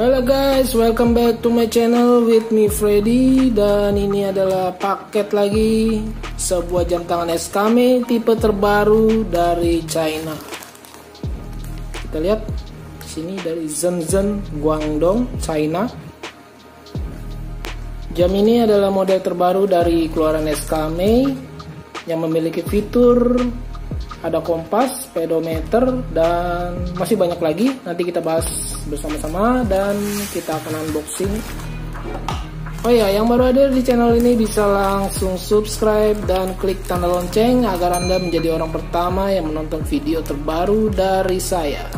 Halo guys, welcome back to my channel with me Freddy. Dan ini adalah paket lagi, sebuah jam tangan Skame tipe terbaru dari China. Kita lihat sini dari Shenzhen, Guangdong, China. Jam ini adalah model terbaru dari keluaran Skame yang memiliki fitur ada kompas, pedometer, dan masih banyak lagi. Nanti kita bahas bersama-sama dan kita akan unboxing. Oh ya, yang baru ada di channel ini bisa langsung subscribe dan klik tanda lonceng agar Anda menjadi orang pertama yang menonton video terbaru dari saya.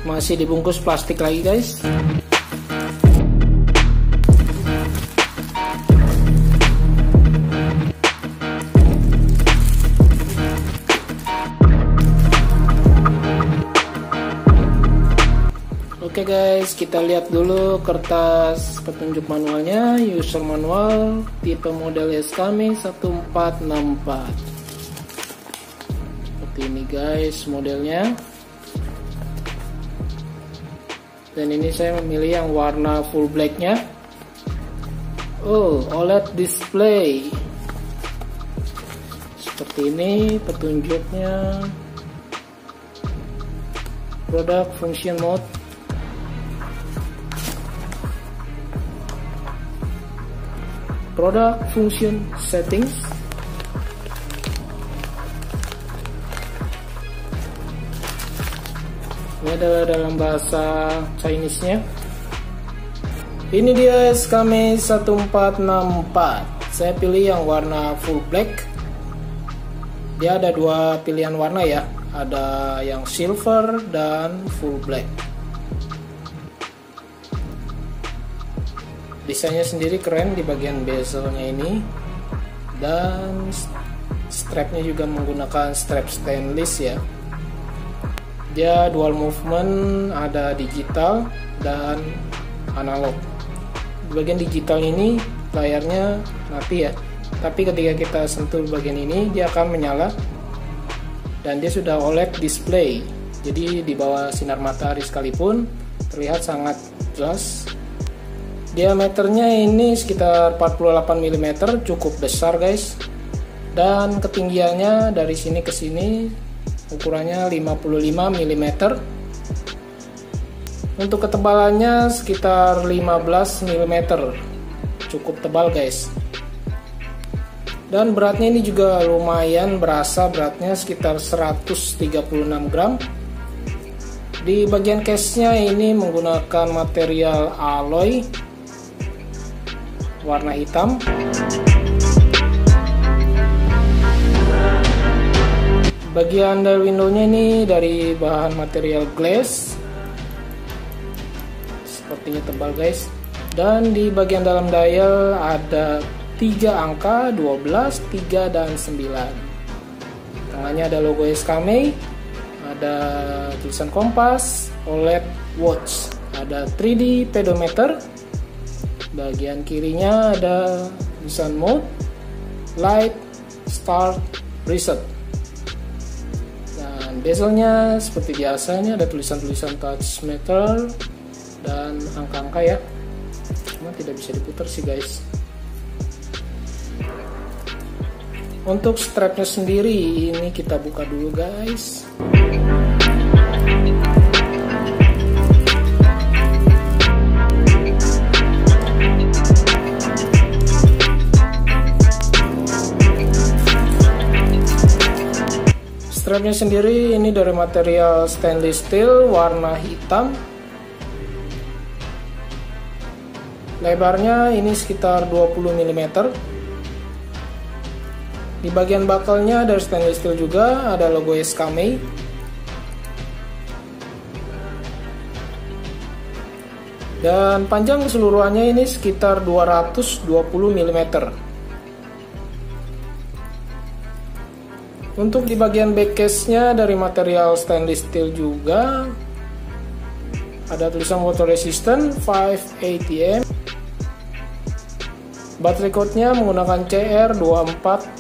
Masih dibungkus plastik lagi guys. Oke guys, kita lihat dulu kertas petunjuk manualnya. User manual tipe model Skame 1464. Seperti ini guys modelnya. Dan ini saya memilih yang warna full blacknya. Oh, OLED display. Seperti ini petunjuknya. Product function mode. Product function settings. Ini adalah dalam bahasa Chinese-nya. Ini dia Skame 1464. Saya pilih yang warna full black. Dia ada dua pilihan warna ya. Ada yang silver dan full black. Desainnya sendiri keren di bagian bezelnya ini. Dan strapnya juga menggunakan strap stainless ya. Dia dual movement, ada digital dan analog. Di bagian digital ini layarnya mati ya, tapi ketika kita sentuh bagian ini dia akan menyala. Dan dia sudah OLED display, jadi di bawah sinar matahari sekalipun terlihat sangat jelas. Diameternya ini sekitar 48 mm, cukup besar guys. Dan ketinggiannya dari sini ke sini ukurannya 55 mm. Untuk ketebalannya sekitar 15 mm. Cukup tebal guys. Dan beratnya ini juga lumayan berasa, beratnya sekitar 136 gram. Di bagian case-nya ini menggunakan material alloy warna hitam. Bagian dari windownya ini dari bahan material glass, sepertinya tebal guys. Dan di bagian dalam dial ada 3 angka, 12, 3, dan 9. Tengahnya ada logo Skame, ada tulisan kompas, OLED watch, ada 3D pedometer. Bagian kirinya ada tulisan mode, light, start, reset. Bezelnya seperti biasanya ada tulisan-tulisan touch meter dan angka-angka ya. Cuma tidak bisa diputar sih guys. Untuk strapnya sendiri ini kita buka dulu guys. Strapnya sendiri ini dari material stainless steel warna hitam. Lebarnya ini sekitar 20 mm. Di bagian bakalnya dari stainless steel juga ada logo Skame. Dan panjang keseluruhannya ini sekitar 220 mm. Untuk di bagian back case-nya dari material stainless steel juga. Ada tulisan water resistant 5 ATM. Baterai code-nya menggunakan CR2430.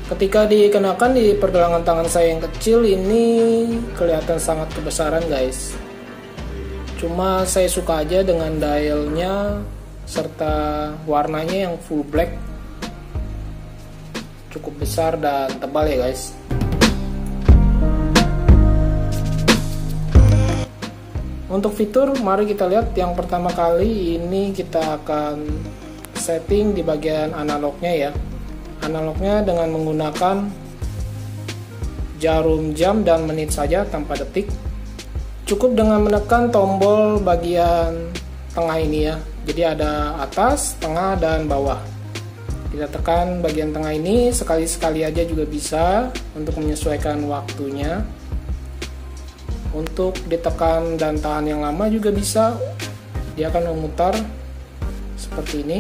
Ketika dikenakan di pergelangan tangan saya yang kecil ini kelihatan sangat kebesaran guys. Cuma saya suka aja dengan dialnya serta warnanya yang full black, cukup besar dan tebal ya guys. Untuk fitur, mari kita lihat. Yang pertama kali ini kita akan setting di bagian analognya ya. Analognya dengan menggunakan jarum jam dan menit saja tanpa detik. Cukup dengan menekan tombol bagian tengah ini ya. Jadi ada atas, tengah, dan bawah. Kita tekan bagian tengah ini sekali-sekali aja juga bisa untuk menyesuaikan waktunya. Untuk ditekan dan tahan yang lama juga bisa. Dia akan memutar seperti ini.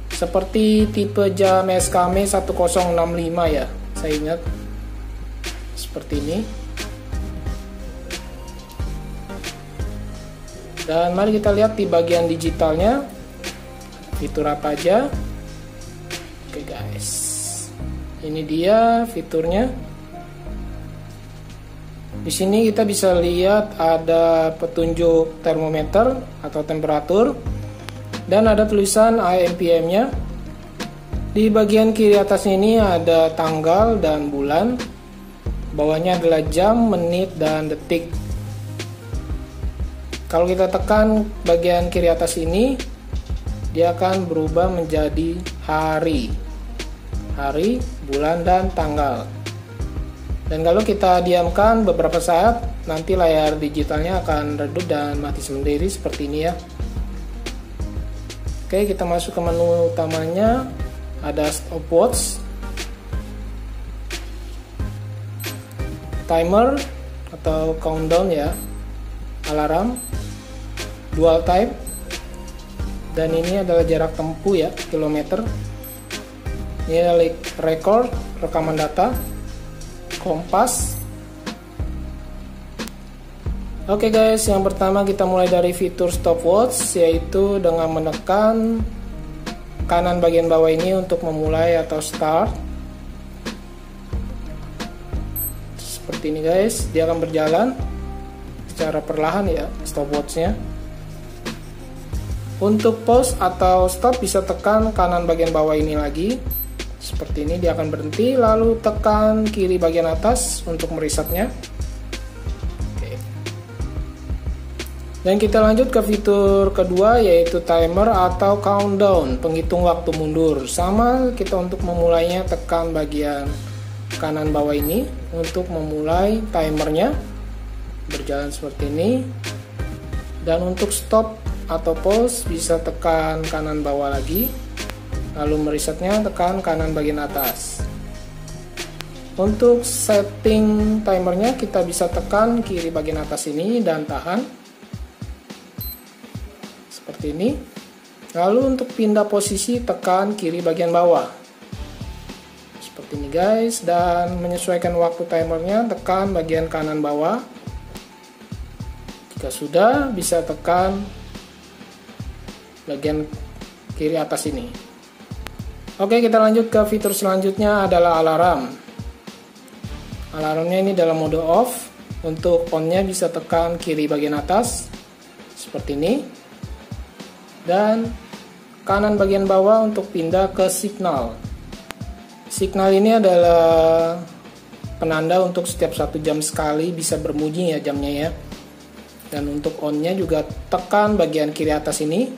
Seperti tipe jam SKM 1065 ya, saya ingat seperti ini. Dan mari kita lihat di bagian digitalnya fitur apa aja. Oke guys, ini dia fiturnya. Di sini kita bisa lihat ada petunjuk termometer atau temperatur. Dan ada tulisan AMPM-nya. Di bagian kiri atas ini ada tanggal dan bulan. Bawahnya adalah jam, menit, dan detik. Kalau kita tekan bagian kiri atas ini, dia akan berubah menjadi hari. Hari, bulan, dan tanggal. Dan kalau kita diamkan beberapa saat, nanti layar digitalnya akan redup dan mati sendiri seperti ini ya. Oke, kita masuk ke menu utamanya. Ada stopwatch, timer atau countdown ya, alarm, dual type, dan ini adalah jarak tempuh ya, kilometer. Ini adalah record, rekaman data, kompas. Oke guys, yang pertama kita mulai dari fitur stopwatch, yaitu dengan menekan kanan bagian bawah ini untuk memulai atau start. Seperti ini guys, dia akan berjalan secara perlahan ya stopwatchnya. Untuk pause atau stop bisa tekan kanan bagian bawah ini lagi. Seperti ini, dia akan berhenti, lalu tekan kiri bagian atas untuk meresetnya. Dan kita lanjut ke fitur kedua, yaitu timer atau countdown, penghitung waktu mundur. Sama, kita untuk memulainya tekan bagian kanan bawah ini untuk memulai timernya berjalan seperti ini. Dan untuk stop atau pause bisa tekan kanan bawah lagi, lalu meresetnya tekan kanan bagian atas. Untuk setting timernya kita bisa tekan kiri bagian atas ini dan tahan seperti ini. Lalu untuk pindah posisi tekan kiri bagian bawah seperti ini guys. Dan menyesuaikan waktu timernya tekan bagian kanan bawah. Jika sudah, bisa tekan bagian kiri atas ini. Oke, kita lanjut ke fitur selanjutnya adalah alarm. Alarmnya ini dalam mode off. Untuk on-nya bisa tekan kiri bagian atas seperti ini. Dan kanan bagian bawah untuk pindah ke signal. Signal ini adalah penanda untuk setiap 1 jam sekali bisa berbunyi ya jamnya ya. Dan untuk on-nya juga tekan bagian kiri atas ini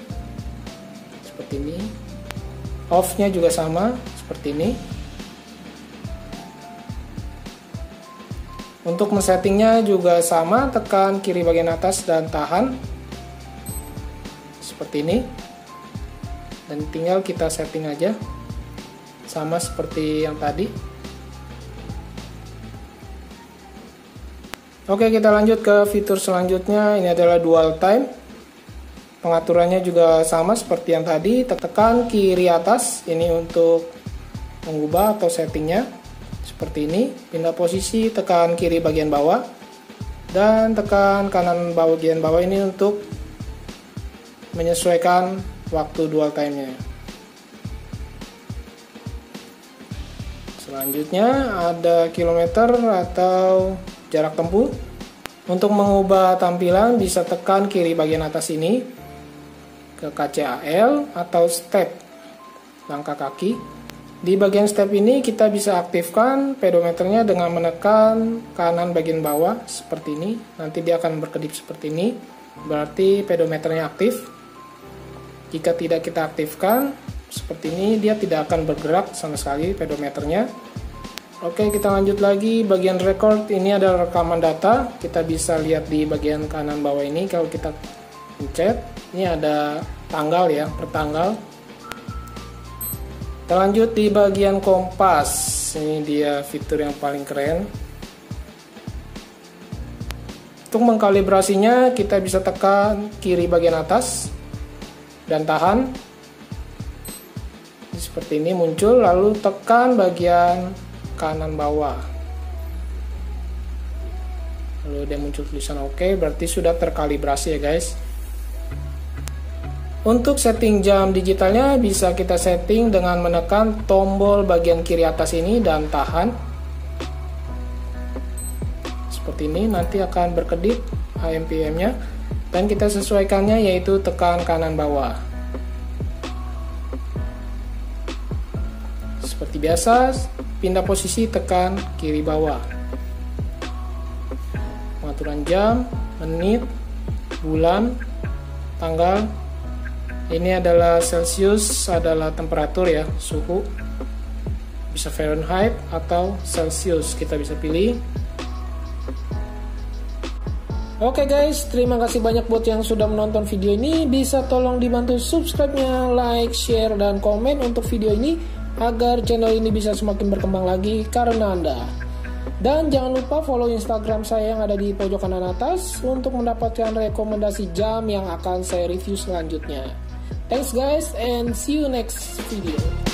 seperti ini. Off-nya juga sama seperti ini. Untuk men-settingnya juga sama, tekan kiri bagian atas dan tahan seperti ini. Dan tinggal kita setting aja sama seperti yang tadi. Oke, kita lanjut ke fitur selanjutnya. Ini adalah dual time, Pengaturannya juga sama seperti yang tadi, tekan kiri atas ini untuk mengubah atau settingnya seperti ini. Pindah posisi, tekan kiri bagian bawah dan tekan kanan bagian bawah ini untuk menyesuaikan waktu dual time-nya. Selanjutnya ada kilometer atau jarak tempuh. Untuk mengubah tampilan bisa tekan kiri bagian atas ini ke KCAL atau step langkah kaki. Di bagian step ini kita bisa aktifkan pedometernya dengan menekan kanan bagian bawah seperti ini. Nanti dia akan berkedip seperti ini, berarti pedometernya aktif. Jika tidak kita aktifkan seperti ini, dia tidak akan bergerak sama sekali pedometernya. Oke, kita lanjut lagi. Bagian record ini adalah rekaman data. Kita bisa lihat di bagian kanan bawah ini. Kalau kita pencet, ini ada tanggal ya, per tanggal. Kita lanjut di bagian kompas. Ini dia fitur yang paling keren. Untuk mengkalibrasinya kita bisa tekan kiri bagian atas dan tahan. Seperti ini muncul, lalu tekan bagian kanan bawah. Lalu dia muncul tulisan OK, berarti sudah terkalibrasi ya guys. Untuk setting jam digitalnya bisa kita setting dengan menekan tombol bagian kiri atas ini dan tahan. Seperti ini, nanti akan berkedip AM/PM-nya dan kita sesuaikannya yaitu tekan kanan bawah. Seperti biasa, pindah posisi tekan kiri bawah. Pengaturan jam, menit, bulan, tanggal. Ini adalah Celsius, adalah temperatur ya, suhu. Bisa Fahrenheit atau Celsius, kita bisa pilih. Oke guys, terima kasih banyak buat yang sudah menonton video ini. Bisa tolong dibantu subscribe-nya, like, share, dan komen untuk video ini agar channel ini bisa semakin berkembang lagi karena Anda. Dan jangan lupa follow Instagram saya yang ada di pojok kanan atas untuk mendapatkan rekomendasi jam yang akan saya review selanjutnya. Thanks guys and see you next video.